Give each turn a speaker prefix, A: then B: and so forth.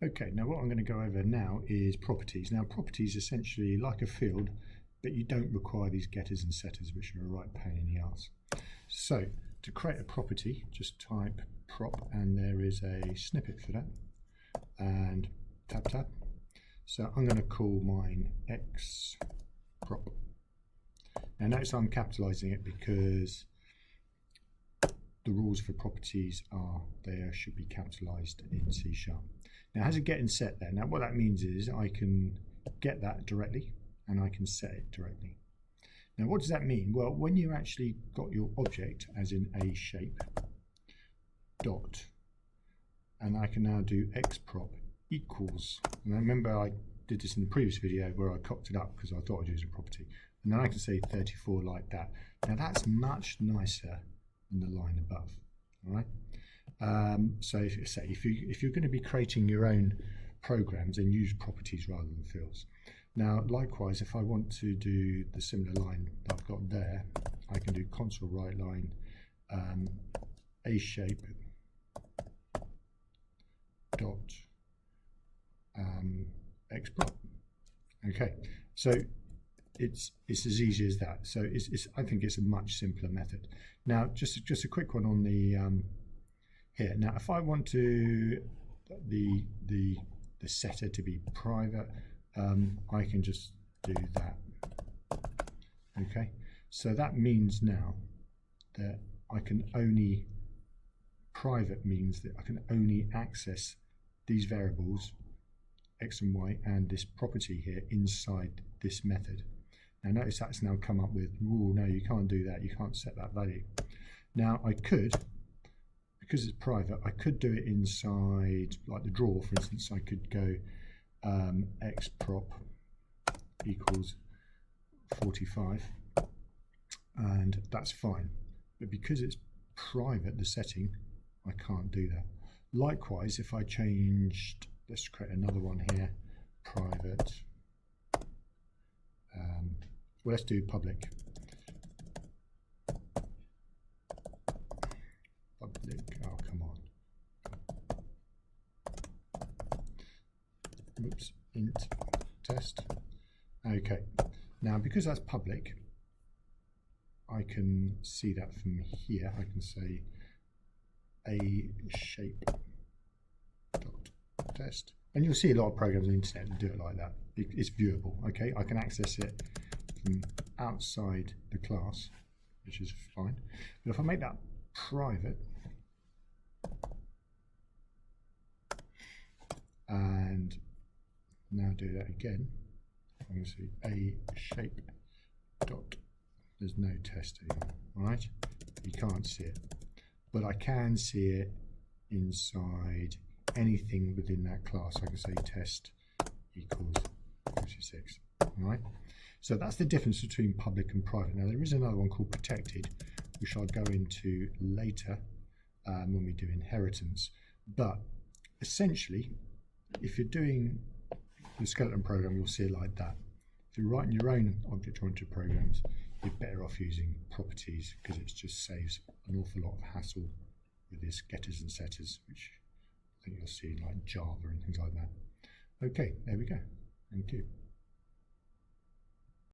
A: Okay, now what I'm going to go over now is properties. Now properties are essentially like a field, but you don't require these getters and setters, which are a right pain in the arse. So to create a property, just type prop, and there is a snippet for that, and tab. So I'm going to call mine x prop. Now notice I'm capitalizing it because the rules for properties are they should be capitalized in C#. Now it has a get and set there. Now what that means is I can get that directly and I can set it directly. Now what does that mean? Well, when you actually got your object as in a shape dot, and I can now do x prop equals, and I remember I did this in the previous video where I cocked it up because I thought I'd use a property, and then I can say 34 like that. Now that's much nicer than the line above. All right. So if you're going to be creating your own programs, then use properties rather than fields. Now likewise, if I want to do the similar line that I've got there, I can do console write line a shape dot x prop. Okay, so it's as easy as that. So I think it's a much simpler method. Now just a quick one on the here. Now if I want to the setter to be private, I can just do that. Okay, so that means now that I can only, private means that I can only access these variables x and y and this property here inside this method. Now notice that's now come up with, oh no, you can't do that, you can't set that value. Now I could, because it's private, I could do it inside, like the draw for instance. I could go x prop equals 45, and that's fine. But because it's private, the setting, I can't do that. Likewise, if I changed, let's create another one here, private, well, let's do public. Public, oh come on. Oops, int test. Okay, now because that's public, I can see that from here. I can say a shape dot test, and you'll see a lot of programs on the internet that do it like that. It's viewable. Okay, I can access it from outside the class, which is fine. But if I make that private and now do that again, I'm going to see a shape dot, there's no test anymore. All right, you can't see it, but I can see it inside anything within that class. I can say test equals 56. All right, so that's the difference between public and private. Now there is another one called protected, which I'll go into later when we do inheritance. But essentially, if you're doing the skeleton program, you'll see it like that. If you're writing your own object-oriented programs, you're better off using properties because it just saves an awful lot of hassle with this getters and setters, which I think you'll see in like Java and things like that. Okay, there we go. Thank you.